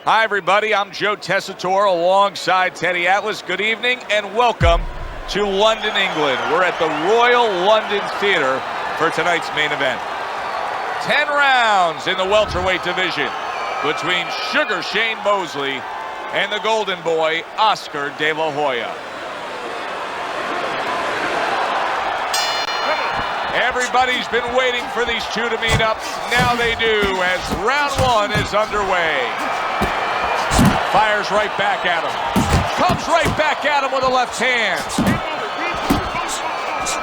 Hi, everybody. I'm Joe Tessitore alongside Teddy Atlas. Good evening and welcome to London, England. We're at the Royal London Theatre for tonight's main event. 10 rounds in the welterweight division between Sugar Shane Mosley and the Golden Boy, Oscar De La Hoya. Everybody's been waiting for these two to meet up. Now they do as round one is underway. Fires right back at him. Comes right back at him with a left hand.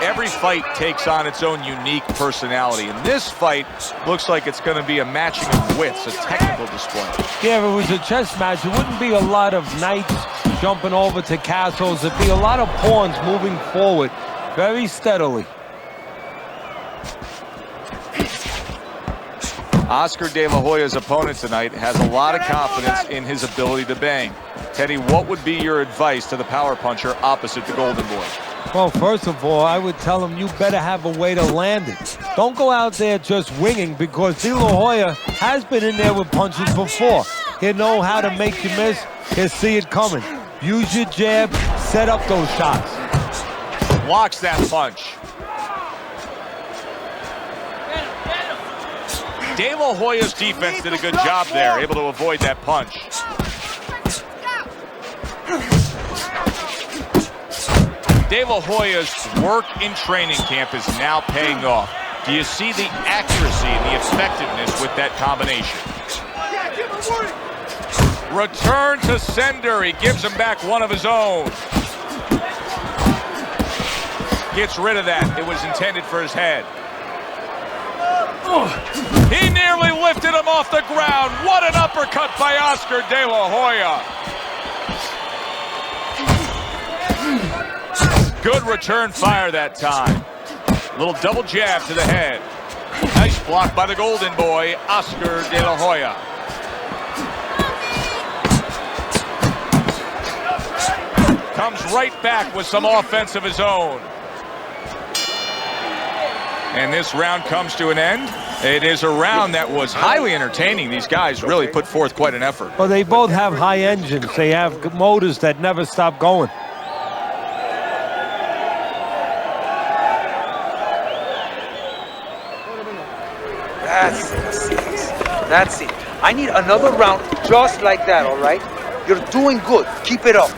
Every fight takes on its own unique personality. And this fight looks like it's going to be a matching of wits, a technical display. Yeah, if it was a chess match, it wouldn't be a lot of knights jumping over to castles. It'd be a lot of pawns moving forward very steadily. Oscar De La Hoya's opponent tonight has a lot of confidence in his ability to bang. Teddy, what would be your advice to the power puncher opposite the Golden Boy? Well, first of all, I would tell him you better have a way to land it. Don't go out there just winging, because De La Hoya has been in there with punches before. He'll know how to make you miss. He'll see it coming. Use your jab, set up those shots. Blocks that punch. De La Hoya's defense did a good job there, able to avoid that punch. De La Hoya's work in training camp is now paying off. Do you see the accuracy and the effectiveness with that combination? Return to sender. He gives him back one of his own. Gets rid of that. It was intended for his head. He nearly lifted him off the ground. What an uppercut by Oscar De La Hoya. Good return fire that time. Little double jab to the head. Nice block by the Golden Boy, Oscar De La Hoya. Comes right back with some offense of his own. And this round comes to an end. It is a round that was highly entertaining. These guys really put forth quite an effort. Well, they both have high engines. They have motors that never stop going. That's it. I need another round just like that, all right? You're doing good. Keep it up.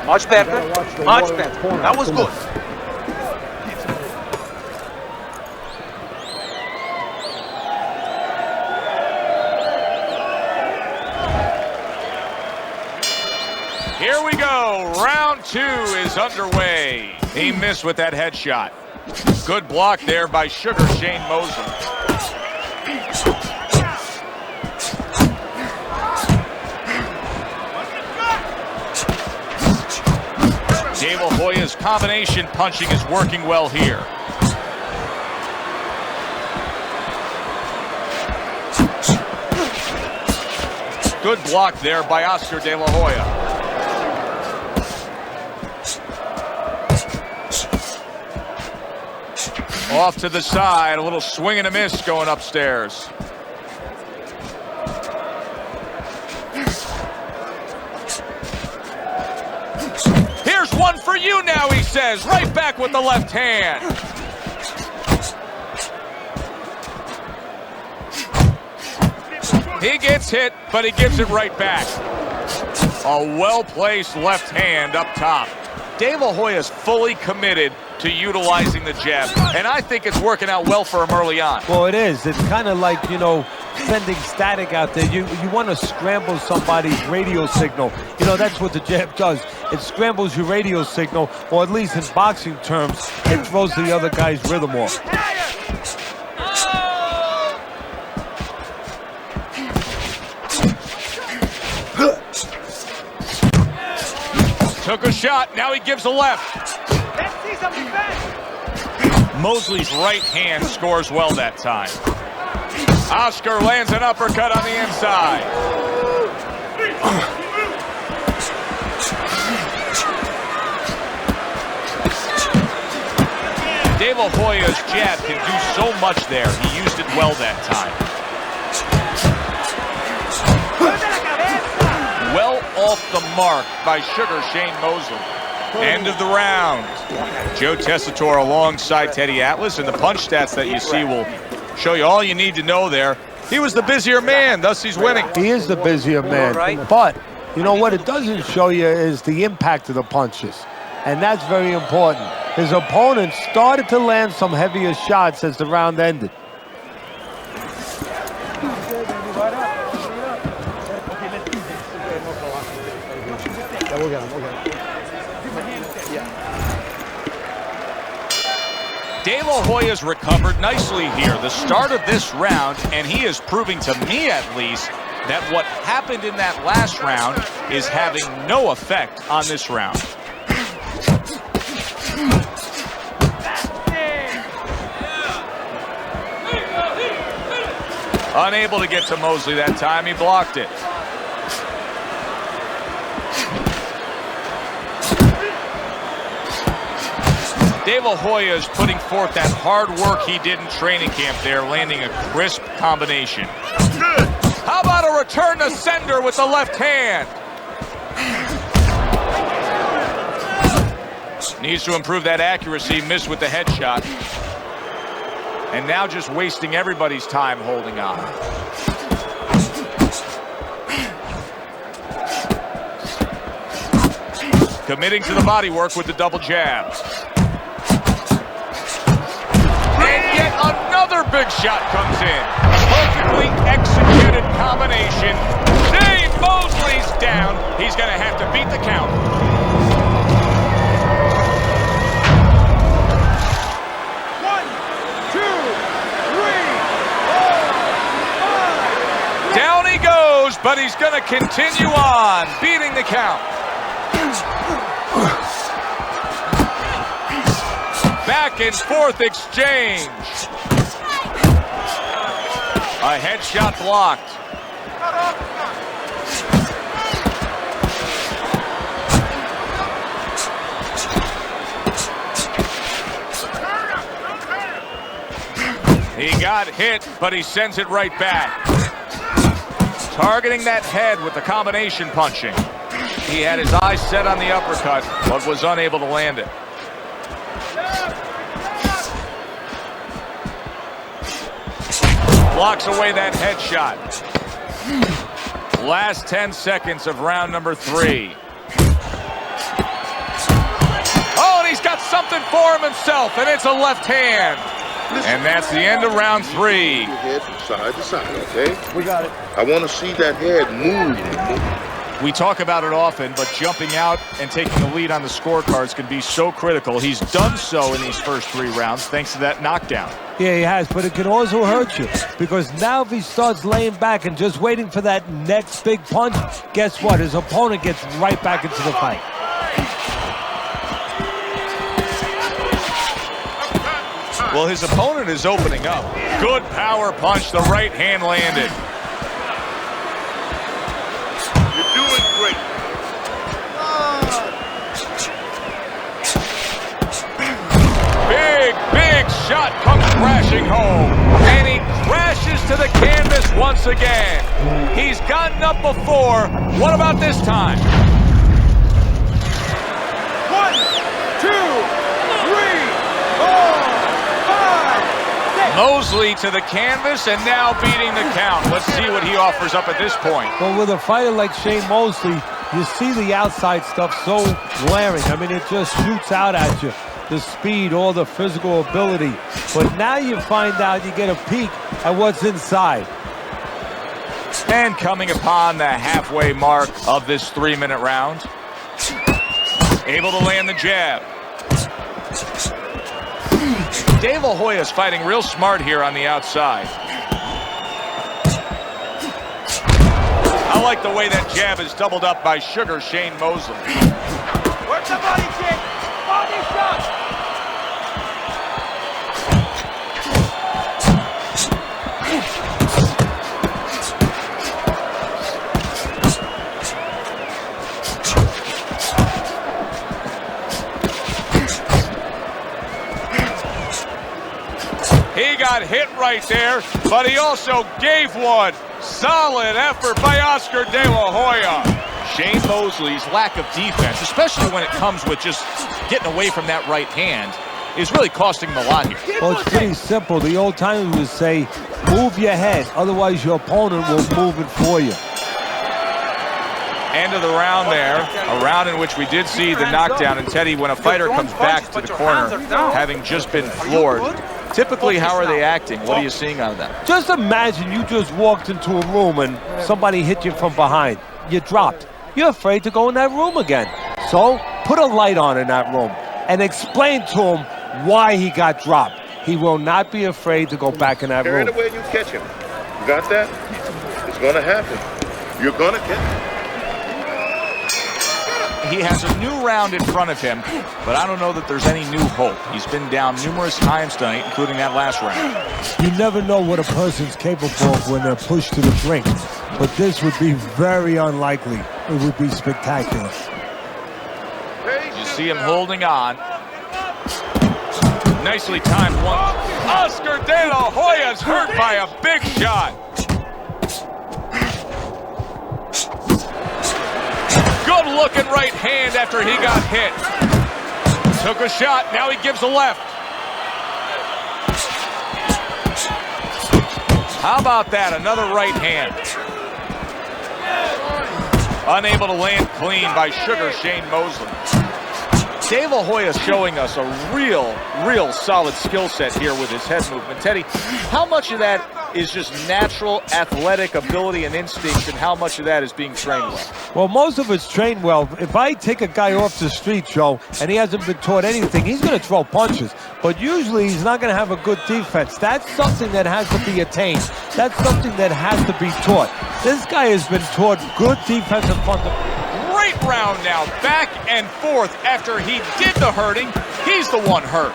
Much better. Much better. That was good. Here we go. Round two is underway. He missed with that headshot. Good block there by Sugar Shane Mosley. De La Hoya's combination punching is working well here. Good block there by Oscar De La Hoya. Off to the side, a little swing and a miss going upstairs. Here's one for you now, he says, right back with the left hand. He gets hit, but he gives it right back. A well-placed left hand up top. De La Hoya's fully committed to utilizing the jab, and I think it's working out well for him early on. Well, it is. It's kind of like, you know, sending static out there. You want to scramble somebody's radio signal. You know, that's what the jab does. It scrambles your radio signal, or at least in boxing terms, it throws the other guy's rhythm off. Took a shot, now he gives a left. Let's see some defense. Mosley's right hand scores well that time. Oscar lands an uppercut on the inside. De La Hoya's jab can do so much there. He used it well that time. off the mark by Sugar Shane Mosley. End of the round. Joe Tessitore alongside Teddy Atlas, and the punch stats that you see will show you all you need to know there. He was the busier man, thus he's winning. He is the busier man, but you know what it doesn't show you is the impact of the punches, and that's very important. His opponent started to land some heavier shots as the round ended. De La Hoya's recovered nicely here, the start of this round, and he is proving to me at least that what happened in that last round is having no effect on this round. Unable to get to Mosley that time, he blocked it. De La Hoya is putting forth that hard work he did in training camp there, landing a crisp combination. How about a return to sender with the left hand? Needs to improve that accuracy, missed with the headshot. And now just wasting everybody's time holding on. Committing to the body work with the double jab. Another big shot comes in. Perfectly executed combination. Shane Mosley's down. He's going to have to beat the count. One, two, three, four, five. Down he goes, but he's going to continue on, beating the count. Back and forth exchange. A headshot blocked. He got hit, but he sends it right back. Targeting that head with the combination punching. He had his eyes set on the uppercut, but was unable to land it. Blocks away that headshot. Last 10 seconds of round number 3. Oh, and he's got something for himself, and it's a left hand. And that's the end of round 3. Your head from side to side, okay? We got it. I want to see that head move. We talk about it often, but jumping out and taking the lead on the scorecards can be so critical. He's done so in these first 3 rounds thanks to that knockdown. Yeah, he has, but it can also hurt you because now if he starts laying back and just waiting for that next big punch, guess what? His opponent gets right back into the fight. Well, his opponent is opening up. Good power punch, the right hand landed. You're doing great. Big shot comes crashing home. And he crashes to the canvas once again. He's gotten up before. What about this time? 1, 2, 3, 4, 5, 6. Mosley to the canvas and now beating the count. Let's see what he offers up at this point. Well, with a fighter like Shane Mosley, you see the outside stuff so glaring. I mean, it just shoots out at you. The speed, all the physical ability. But now you find out, you get a peek at what's inside. And coming upon the halfway mark of this 3-minute round. Able to land the jab. De La Hoya is fighting real smart here on the outside. I like the way that jab is doubled up by Sugar Shane Mosley. Work the body kick. Body shot. He got hit right there, but he also gave one. Solid effort by Oscar De La Hoya. Shane Mosley's lack of defense, especially when it comes with just getting away from that right hand, is really costing him a lot here. Well, it's pretty simple. The old timers would say, move your head, otherwise your opponent will move it for you. End of the round there, a round in which we did see the knockdown. And Teddy, when a fighter comes back to the corner having just been floored, typically how are they acting? What are you seeing out of them? Just imagine you just walked into a room and somebody hit you from behind. You dropped. You're afraid to go in that room again. So put a light on in that room and explain to him why he got dropped. He will not be afraid to go back in that room. Carry the way you catch him. You got that? It's going to happen. You're going to catch him. He has a new round in front of him, but I don't know that there's any new hope. He's been down numerous times tonight, including that last round. You never know what a person's capable of when they're pushed to the brink, but this would be very unlikely. It would be spectacular. You see him holding on. Nicely timed one. Oscar De La Hoya's hurt by a big shot. Good looking right hand after he got hit. Took a shot, now he gives a left. How about that, another right hand. Unable to land clean by Sugar Shane Mosley. De La Hoya showing us a real solid skill set here with his head movement. Teddy, how much of that is just natural athletic ability and instinct, and how much of that is being trained well? Well, most of it's trained well. If I take a guy off the street, Joe, and he hasn't been taught anything, he's going to throw punches. But usually he's not going to have a good defense. That's something that has to be attained. That's something that has to be taught. This guy has been taught good defensive fundamentals. Great round now, back and forth. After he did the hurting, he's the one hurt.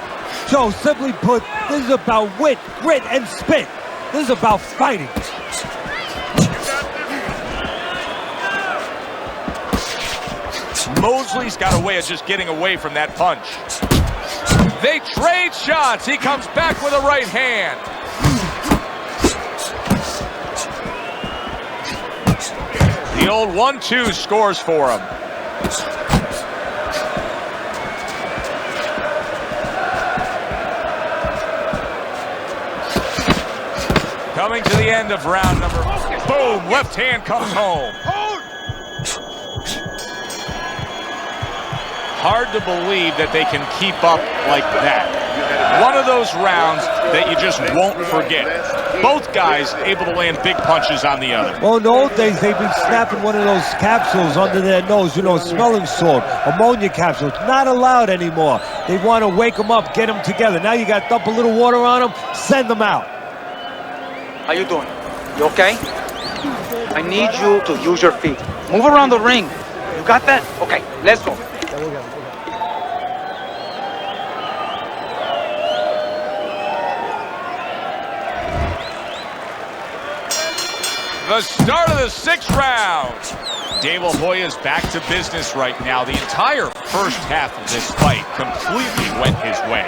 Joe, simply put, this is about wit, grit, and spit. This is about fighting. Mosley's got a way of just getting away from that punch. They trade shots. He comes back with a right hand. The old 1-2 scores for him. Coming to the end of round number. Boom, left hand comes home. Hard to believe that they can keep up like that. One of those rounds that you just won't forget. Both guys able to land big punches on the other. Well, in the old days, they'd be snapping one of those capsules under their nose, you know, smelling salt, ammonia capsules. Not allowed anymore. They want to wake them up, get them together. Now you got to dump a little water on them, send them out. How you doing? You okay? I need you to use your feet. Move around the ring. You got that? Okay, let's go. The start of the 6th round. De La Hoya's back to business right now. The entire first half of this fight completely went his way.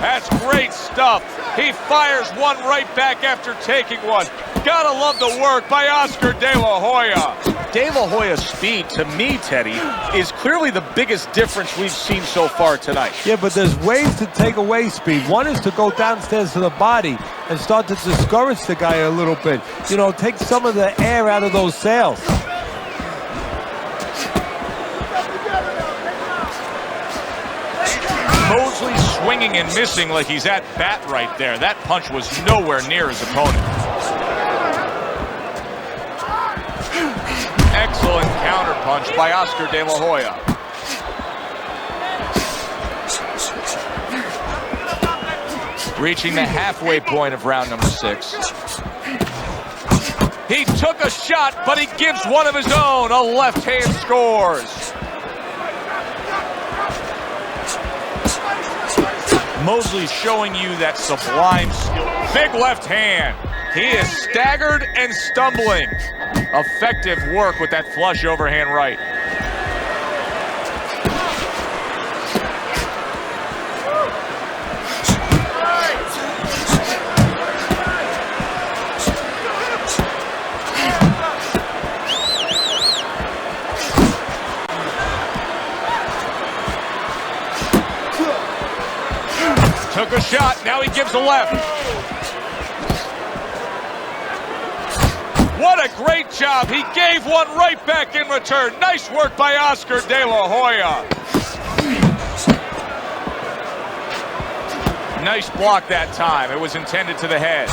That's great stuff. He fires one right back after taking one. Gotta love the work by Oscar De La Hoya. De La Hoya's speed, to me, Teddy, is clearly the biggest difference we've seen so far tonight. Yeah, but there's ways to take away speed. One is to go downstairs to the body and start to discourage the guy a little bit. You know, take some of the air out of those sails. Mosley swinging and missing like he's at bat right there. That punch was nowhere near his opponent. Excellent counter punch by Oscar De La Hoya. Reaching the halfway point of round number 6. He took a shot, but he gives one of his own. A left hand scores. Mosley showing you that sublime skill. Big left hand. He is staggered and stumbling. Effective work with that flush overhand right. a shot. Now he gives a left. What a great job. He gave one right back in return. Nice work by Oscar De La Hoya. Nice block that time. It was intended to the head.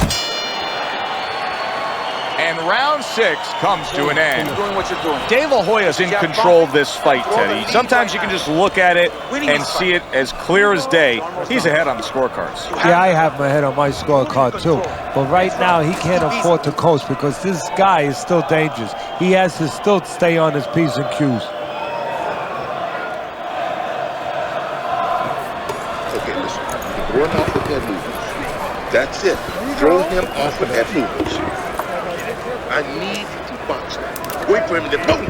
And round 6 comes to an end. Keep doing what you're doing. De La Hoya's in control of this fight, Teddy. Sometimes you can just look at it and see it as clear as day. He's ahead on the scorecards. Yeah, I have my head on my scorecard too. But right now, he can't afford to coast because this guy is still dangerous. He has to still stay on his P's and Q's. Okay, listen. Throw him off with head movements. That's it. Throw him off with head movements. I need to box that. Wait for him to boom.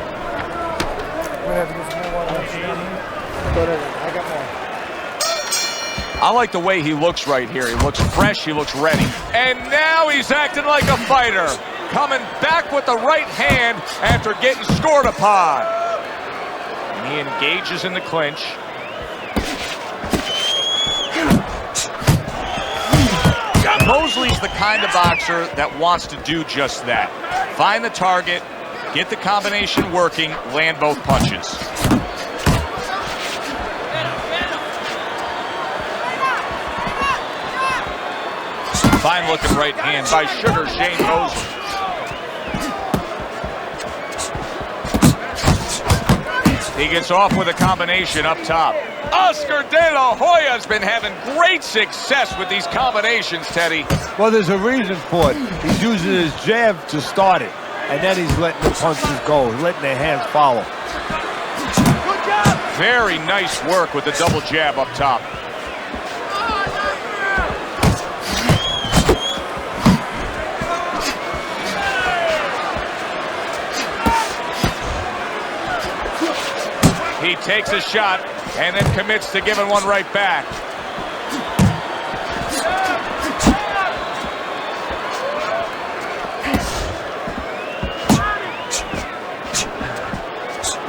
I like the way he looks right here. He looks fresh, he looks ready. And now he's acting like a fighter. Coming back with the right hand after getting scored upon. And he engages in the clinch. Mosley's the kind of boxer that wants to do just that. Find the target, get the combination working, land both punches. Fine looking right hand by Sugar Shane Mosley. He gets off with a combination up top. Oscar De La Hoya's been having great success with these combinations, Teddy. Well, there's a reason for it. He's using his jab to start it, and then he's letting the punches go, letting the hands follow. Good job. Very nice work with the double jab up top. He takes a shot and then commits to giving one right back.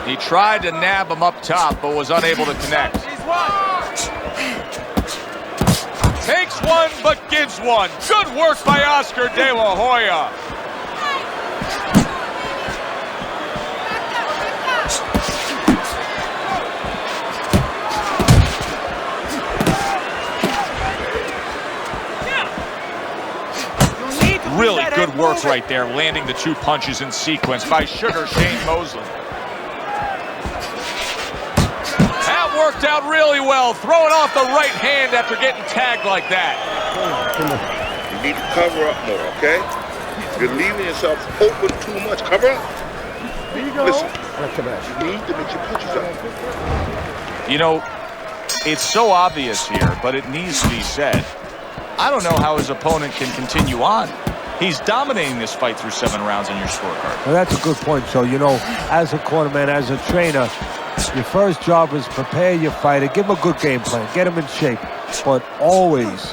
He tried to nab him up top, but was unable to connect. Takes one, but gives one. Good work by Oscar De La Hoya. Really good work right there, landing the 2 punches in sequence by Sugar Shane Mosley. That worked out really well, throwing off the right hand after getting tagged like that. You need to cover up more, okay? You're leaving yourself open too much. Cover up. There you go. Listen, you need to make your punches up. You know, it's so obvious here, but it needs to be said. I don't know how his opponent can continue on. He's dominating this fight through 7 rounds on your scorecard. Well, that's a good point, Joe. You know, as a cornerman, as a trainer, your first job is prepare your fighter, give him a good game plan, get him in shape. But always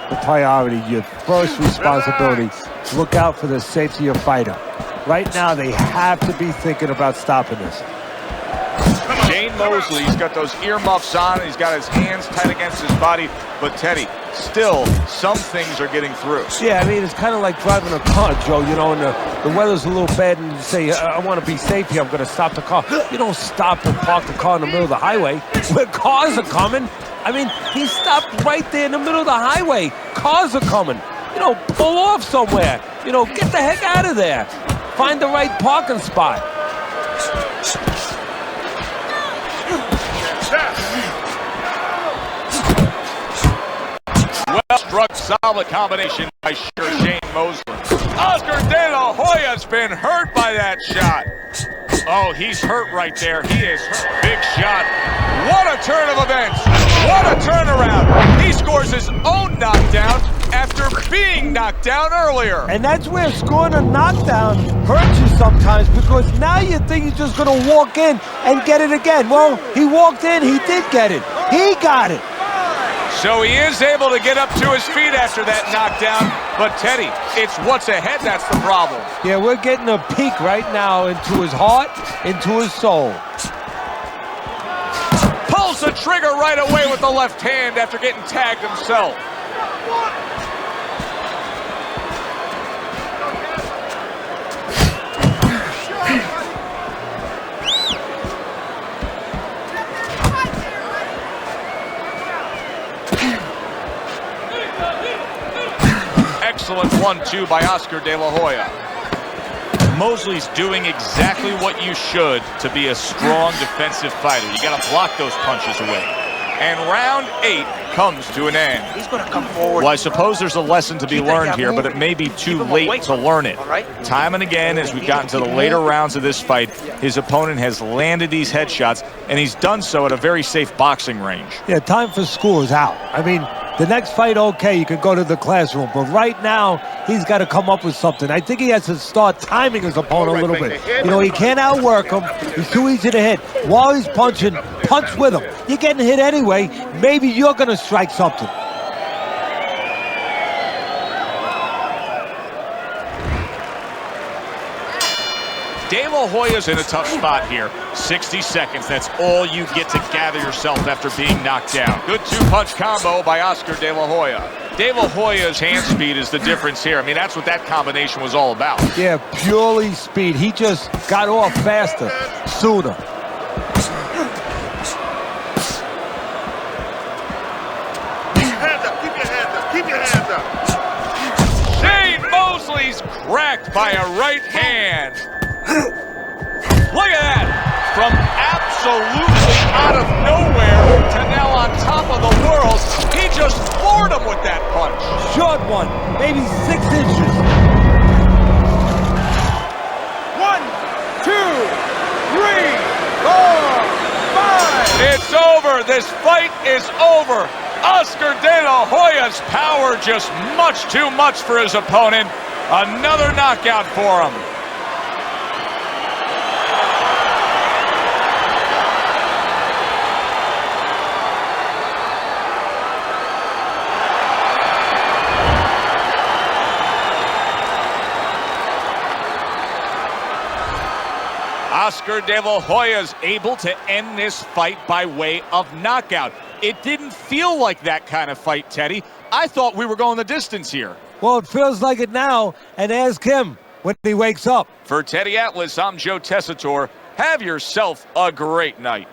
the priority, your first responsibility, look out for the safety of your fighter. Right now, they have to be thinking about stopping this. Shane Mosley's got those earmuffs on. He's got his hands tight against his body. But, Teddy, still, some things are getting through. Yeah, I mean, it's kind of like driving a car, Joe, you know, and the weather's a little bad, and you say, I want to be safe here, I'm going to stop the car. You don't stop and park the car in the middle of the highway where cars are coming. I mean, he stopped right there in the middle of the highway. Cars are coming. You know, pull off somewhere. You know, get the heck out of there. Find the right parking spot. Well-struck, solid combination by Sugar Shane Mosley. Oscar De La Hoya's been hurt by that shot. Oh, he's hurt right there. He is hurt. Big shot. What a turn of events. What a turnaround. He scores his own knockdown after being knocked down earlier. And that's where scoring a knockdown hurts you sometimes, because now you think he's just going to walk in and get it again. Well, he walked in, he did get it. He got it. So he is able to get up to his feet after that knockdown. But, Teddy, it's what's ahead that's the problem. Yeah, we're getting a peek right now into his heart, into his soul. Pulls the trigger right away with the left hand after getting tagged himself. Excellent 1-2 by Oscar De La Hoya. Mosley's doing exactly what you should to be a strong defensive fighter. You got to block those punches away. And round 8 comes to an end. He's going to come forward. Well, I suppose there's a lesson to be learned here, but it may be too late to learn it. Time and again, as we've gotten to the later rounds of this fight, his opponent has landed these headshots, and he's done so at a very safe boxing range. Yeah, time for school is out. I mean, the next fight, okay, you can go to the classroom. But right now, he's got to come up with something. I think he has to start timing his opponent a little bit. You know, he can't outwork him. He's too easy to hit. While he's punching, punch with him. You're getting hit anyway. Maybe you're going to strike something. De La Hoya's in a tough spot here. 60 seconds, that's all you get to gather yourself after being knocked down. Good two-punch combo by Oscar De La Hoya. De La Hoya's hand speed is the difference here. I mean, that's what that combination was all about. Yeah, purely speed. He just got off faster, sooner. Hands up, keep your hands up, keep your hands up. Shane Mosley's cracked by a right hand. Look at that! From absolutely out of nowhere to now on top of the world, he just floored him with that punch. Short one, maybe 6 inches. 1, 2, 3, 4, 5. It's over. This fight is over. Oscar De La Hoya's power just much too much for his opponent. Another knockout for him. Oscar De La Hoya's able to end this fight by way of knockout. It didn't feel like that kind of fight, Teddy. I thought we were going the distance here. Well, it feels like it now, and ask him when he wakes up. For Teddy Atlas, I'm Joe Tessitore. Have yourself a great night.